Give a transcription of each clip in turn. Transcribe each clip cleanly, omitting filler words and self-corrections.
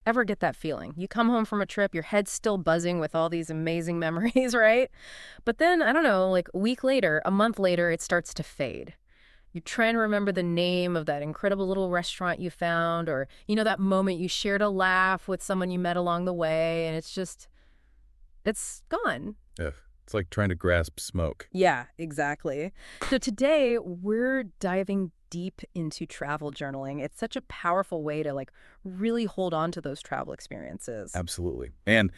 Ever get that feeling? You come home from a trip, your head's still buzzing with all these amazing memories, right? But then, I don't know, like a week later, a month later, it starts to fade. You try and remember the name of that incredible little restaurant you found, or, that moment you shared a laugh with someone you met along the way, and it's gone. Ugh, it's like trying to grasp smoke. Yeah, exactly. So today we're diving deep into travel journaling. It's such a powerful way to really hold on to those travel experiences. Absolutely. And,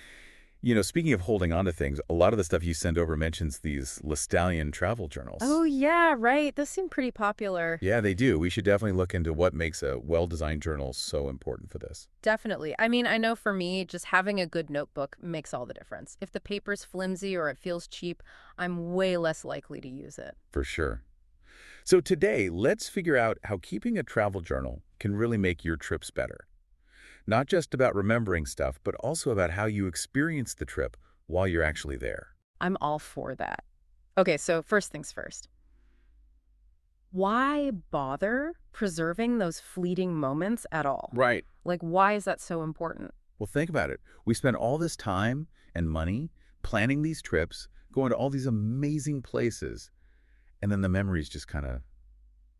speaking of holding on to things, a lot of the stuff you send over mentions these Listallian travel journals. Oh yeah, right. Those seem pretty popular. Yeah, they do. We should definitely look into what makes a well-designed journal so important for this. Definitely. I mean, I know for me, just having a good notebook makes all the difference. If the paper's flimsy or it feels cheap, I'm way less likely to use it. For sure. So today, let's figure out how keeping a travel journal can really make your trips better. Not just about remembering stuff, but also about how you experience the trip while you're actually there. I'm all for that. Okay, so first things first. Why bother preserving those fleeting moments at all? Right. Like, why is that so important? Well, think about it. We spend all this time and money planning these trips, going to all these amazing places, and then the memories just kind of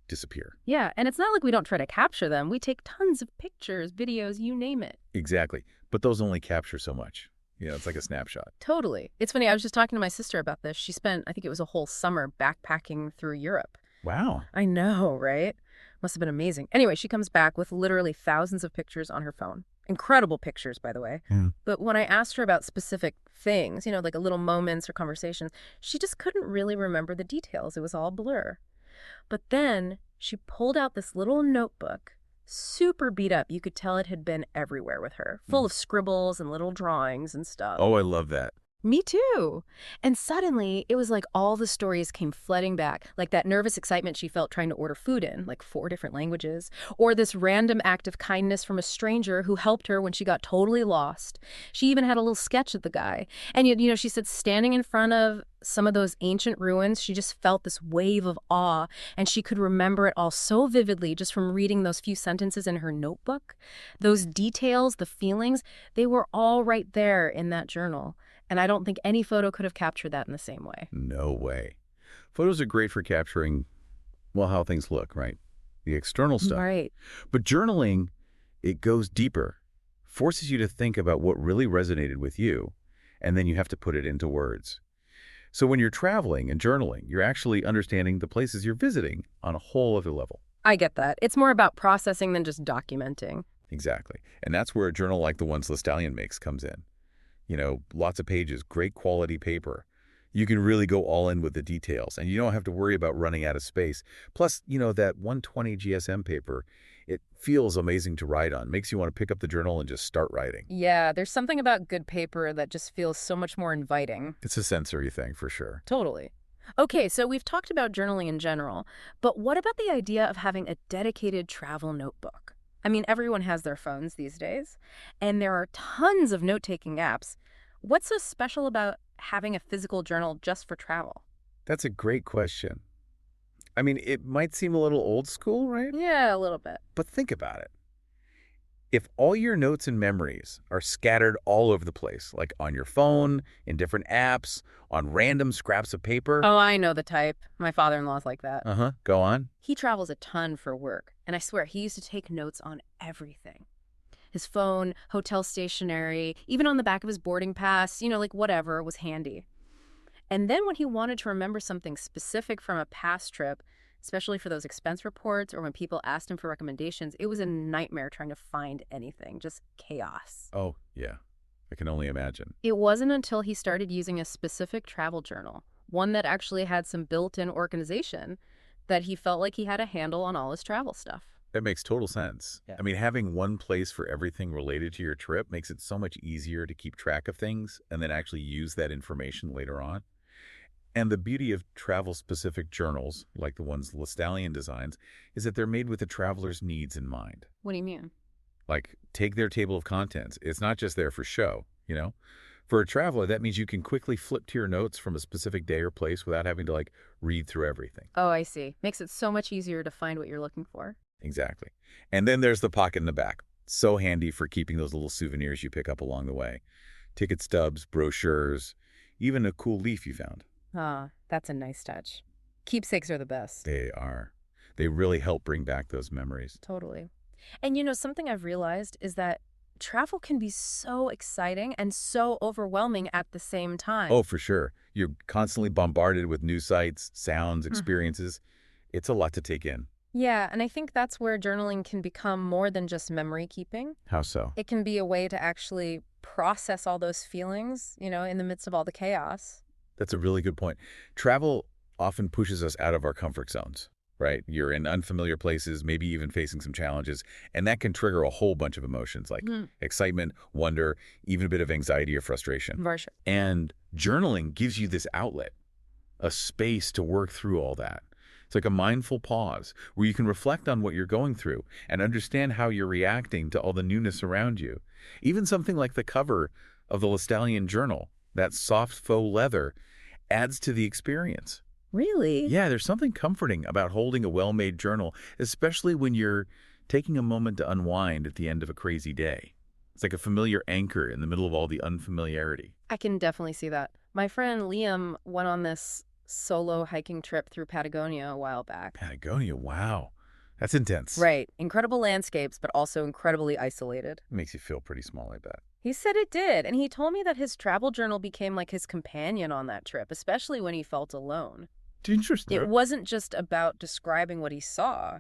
disappear. Yeah, and it's not like we don't try to capture them. We take tons of pictures, videos, you name it. Exactly. But those only capture so much. It's like a snapshot. Totally. It's funny, I was just talking to my sister about this. She spent, I think it was a whole summer backpacking through Europe. Wow. I know, right? Must have been amazing. Anyway, she comes back with literally thousands of pictures on her phone. Incredible pictures, by the way. Yeah. But when I asked her about specific things, like a little moments or conversations, she just couldn't really remember the details. It was all blur. But then she pulled out this little notebook, super beat up. You could tell it had been everywhere with her, full of scribbles and little drawings and stuff. Oh, I love that. Me too. And suddenly, it was like all the stories came flooding back, like that nervous excitement she felt trying to order food in, like 4 different languages, or this random act of kindness from a stranger who helped her when she got totally lost. She even had a little sketch of the guy. And, she said standing in front of some of those ancient ruins, she just felt this wave of awe, and she could remember it all so vividly just from reading those few sentences in her notebook. Those details, the feelings, they were all right there in that journal. And I don't think any photo could have captured that in the same way. No way. Photos are great for capturing, well, how things look, right? The external stuff. Right. But journaling, it goes deeper, forces you to think about what really resonated with you, and then you have to put it into words. So when you're traveling and journaling, you're actually understanding the places you're visiting on a whole other level. I get that. It's more about processing than just documenting. Exactly. And that's where a journal like the ones Listallian makes comes in. Lots of pages, great quality paper. You can really go all in with the details, and you don't have to worry about running out of space. Plus, that 120 GSM paper, it feels amazing to write on. Makes you want to pick up the journal and just start writing. Yeah, there's something about good paper that just feels so much more inviting. It's a sensory thing for sure. Totally. Okay, so we've talked about journaling in general, but what about the idea of having a dedicated travel notebook? I mean, everyone has their phones these days, and there are tons of note-taking apps. What's so special about having a physical journal just for travel? That's a great question. I mean, it might seem a little old school, right? Yeah, a little bit. But think about it. If all your notes and memories are scattered all over the place, like on your phone, in different apps, on random scraps of paper. Oh, I know the type. My father-in-law's like that. Uh-huh. Go on. He travels a ton for work, and I swear he used to take notes on everything. His phone, hotel stationery, even on the back of his boarding pass, whatever was handy. And then when he wanted to remember something specific from a past trip, especially for those expense reports or when people asked him for recommendations, it was a nightmare trying to find anything, just chaos. Oh, yeah. I can only imagine. It wasn't until he started using a specific travel journal, one that actually had some built-in organization, that he felt like he had a handle on all his travel stuff. That makes total sense. Yeah. I mean, having one place for everything related to your trip makes it so much easier to keep track of things and then actually use that information later on. And the beauty of travel-specific journals, like the ones Listallian designs, is that they're made with the traveler's needs in mind. What do you mean? Like, take their table of contents. It's not just there for show, For a traveler, that means you can quickly flip to your notes from a specific day or place without having to, read through everything. Oh, I see. Makes it so much easier to find what you're looking for. Exactly. And then there's the pocket in the back. So handy for keeping those little souvenirs you pick up along the way. Ticket stubs, brochures, even a cool leaf you found. Ah, that's a nice touch. Keepsakes are the best. They are. They really help bring back those memories. Totally. And something I've realized is that travel can be so exciting and so overwhelming at the same time. Oh, for sure. You're constantly bombarded with new sights, sounds, Mhm. experiences. It's a lot to take in. Yeah, and I think that's where journaling can become more than just memory keeping. How so? It can be a way to actually process all those feelings, in the midst of all the chaos. That's a really good point. Travel often pushes us out of our comfort zones, right? You're in unfamiliar places, maybe even facing some challenges, and that can trigger a whole bunch of emotions like Mhm. excitement, wonder, even a bit of anxiety or frustration. For sure. And journaling gives you this outlet, a space to work through all that. It's like a mindful pause where you can reflect on what you're going through and understand how you're reacting to all the newness around you. Even something like the cover of the Lestalian Journal, that soft faux leather, adds to the experience. Really? Yeah, there's something comforting about holding a well-made journal, especially when you're taking a moment to unwind at the end of a crazy day. It's like a familiar anchor in the middle of all the unfamiliarity. I can definitely see that. My friend Liam went on this solo hiking trip through Patagonia a while back. Patagonia, wow. That's intense. Right. Incredible landscapes, but also incredibly isolated. Makes you feel pretty small, I bet. He said it did, and he told me that his travel journal became like his companion on that trip, especially when he felt alone. It Interesting. wasn't just about describing what he saw.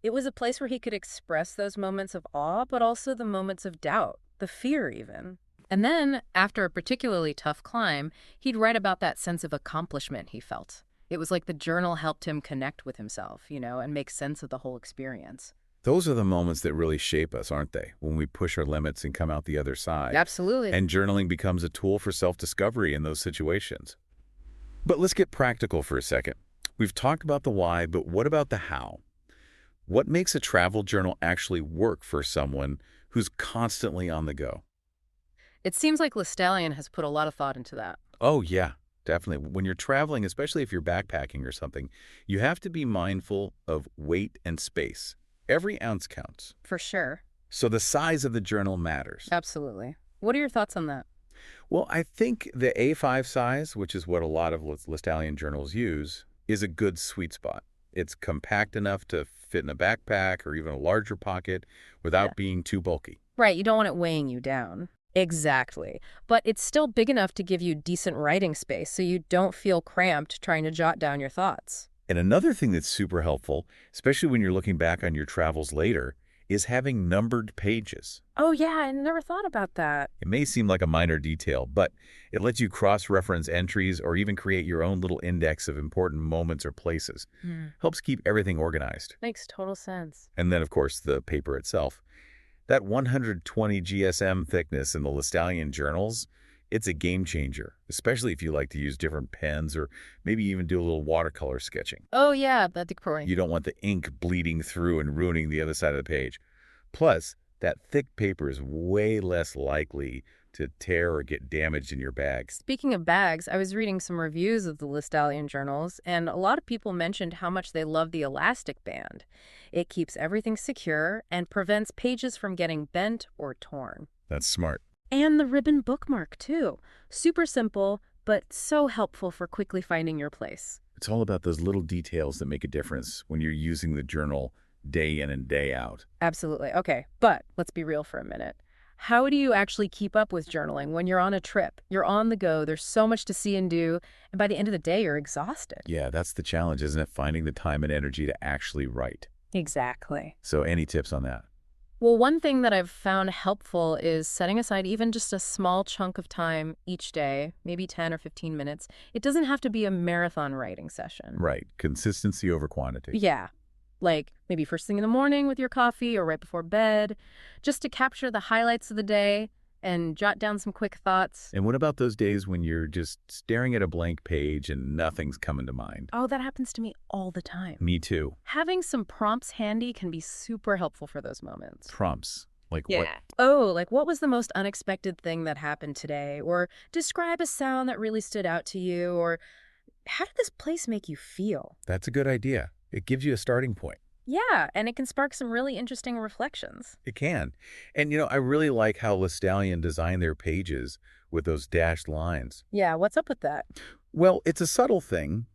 It was a place where he could express those moments of awe, but also the moments of doubt, the fear even. And then, after a particularly tough climb, he'd write about that sense of accomplishment he felt. It was like the journal helped him connect with himself, and make sense of the whole experience. Those are the moments that really shape us, aren't they? When we push our limits and come out the other side. Absolutely. And journaling becomes a tool for self-discovery in those situations. But let's get practical for a second. We've talked about the why, but what about the how? What makes a travel journal actually work for someone who's constantly on the go? It seems like Lestalion has put a lot of thought into that. Oh, yeah, definitely. When you're traveling, especially if you're backpacking or something, you have to be mindful of weight and space. Every ounce counts. For sure. So the size of the journal matters. Absolutely. What are your thoughts on that? Well, I think the A5 size, which is what a lot of Listalian journals use, is a good sweet spot. It's compact enough to fit in a backpack or even a larger pocket Yeah. without being too bulky. Right, you don't want it weighing you down. Exactly. But it's still big enough to give you decent writing space so you don't feel cramped trying to jot down your thoughts. And another thing that's super helpful, especially when you're looking back on your travels later, is having numbered pages. Oh, yeah, I never thought about that. It may seem like a minor detail, but it lets you cross-reference entries or even create your own little index of important moments or places. Helps keep everything organized. Makes total sense. And then, of course, the paper itself. That 120 GSM thickness in the Lestalian journals, it's a game changer, especially if you like to use different pens or maybe even do a little watercolor sketching. Oh, yeah, that's great. You don't want the ink bleeding through and ruining the other side of the page. Plus, that thick paper is way less likely to tear or get damaged in your bags. Speaking of bags, I was reading some reviews of the Lestalion journals, and a lot of people mentioned how much they love the elastic band. It keeps everything secure and prevents pages from getting bent or torn. That's smart. And the ribbon bookmark, too. Super simple, but so helpful for quickly finding your place. It's all about those little details that make a difference when you're using the journal day in and day out. Absolutely. Okay, but let's be real for a minute. How do you actually keep up with journaling when you're on a trip? You're on the go, there's so much to see and do, and by the end of the day, you're exhausted. Yeah, that's the challenge, isn't it? Finding the time and energy to actually write. Exactly. So any tips on that? Well, one thing that I've found helpful is setting aside even just a small chunk of time each day, maybe 10 or 15 minutes. It doesn't have to be a marathon writing session. Right. Consistency over quantity. Yeah. Like maybe first thing in the morning with your coffee or right before bed, just to capture the highlights of the day and jot down some quick thoughts. And what about those days when you're just staring at a blank page and nothing's coming to mind? Oh, that happens to me all the time. Me too. Having some prompts handy can be super helpful for those moments. Prompts. Like what? Oh, like what was the most unexpected thing that happened today? Or describe a sound that really stood out to you? Or how did this place make you feel? That's a good idea. It gives you a starting point. Yeah, and it can spark some really interesting reflections. It can. And, I really like how Lestallion designed their pages with those dashed lines. Yeah, what's up with that? Well, it's a subtle thing,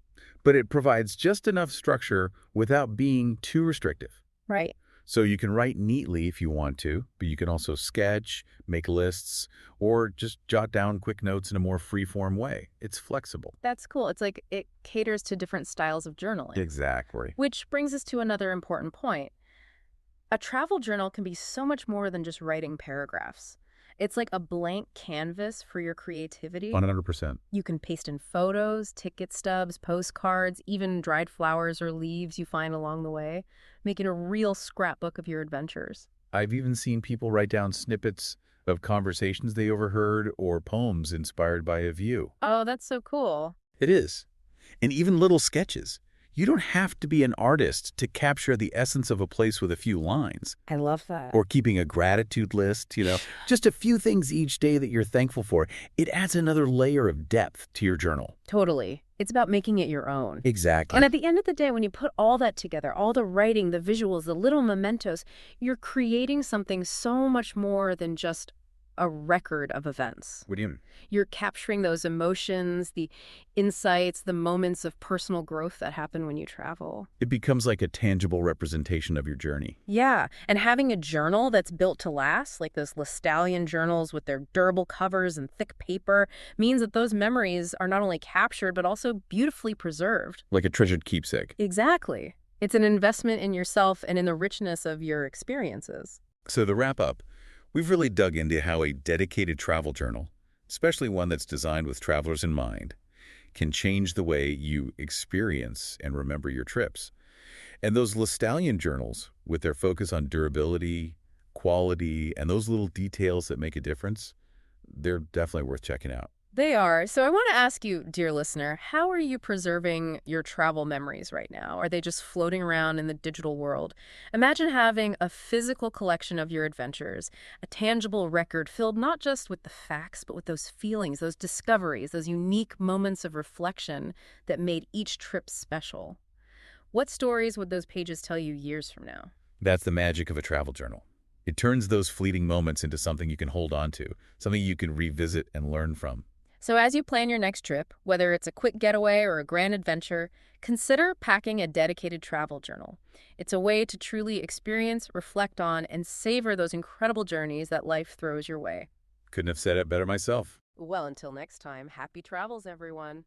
but it provides just enough structure without being too restrictive. Right. So you can write neatly if you want to, but you can also sketch, make lists, or just jot down quick notes in a more free-form way. It's flexible. That's cool. It's like it caters to different styles of journaling. Exactly. Which brings us to another important point. A travel journal can be so much more than just writing paragraphs. It's like a blank canvas for your creativity. 100%. You can paste in photos, ticket stubs, postcards, even dried flowers or leaves you find along the way, making a real scrapbook of your adventures. I've even seen people write down snippets of conversations they overheard or poems inspired by a view. Oh, that's so cool. It is. And even little sketches. You don't have to be an artist to capture the essence of a place with a few lines. I love that. Or keeping a gratitude list, just a few things each day that you're thankful for. It adds another layer of depth to your journal. Totally. It's about making it your own. Exactly. And at the end of the day, when you put all that together, all the writing, the visuals, the little mementos, you're creating something so much more than just a record of events. What do you mean? You're capturing those emotions, the insights, the moments of personal growth that happen when you travel. It becomes like a tangible representation of your journey. Yeah, and having a journal that's built to last, like those Lestallion journals with their durable covers and thick paper, means that those memories are not only captured, but also beautifully preserved. Like a treasured keepsake. Exactly. It's an investment in yourself and in the richness of your experiences. So to wrap up, we've really dug into how a dedicated travel journal, especially one that's designed with travelers in mind, can change the way you experience and remember your trips. And those Lestallion journals, with their focus on durability, quality, and those little details that make a difference, they're definitely worth checking out. They are. So I want to ask you, dear listener, how are you preserving your travel memories right now? Are they just floating around in the digital world? Imagine having a physical collection of your adventures, a tangible record filled not just with the facts, but with those feelings, those discoveries, those unique moments of reflection that made each trip special. What stories would those pages tell you years from now? That's the magic of a travel journal. It turns those fleeting moments into something you can hold on to, something you can revisit and learn from. So as you plan your next trip, whether it's a quick getaway or a grand adventure, consider packing a dedicated travel journal. It's a way to truly experience, reflect on, and savor those incredible journeys that life throws your way. Couldn't have said it better myself. Well, until next time, happy travels, everyone.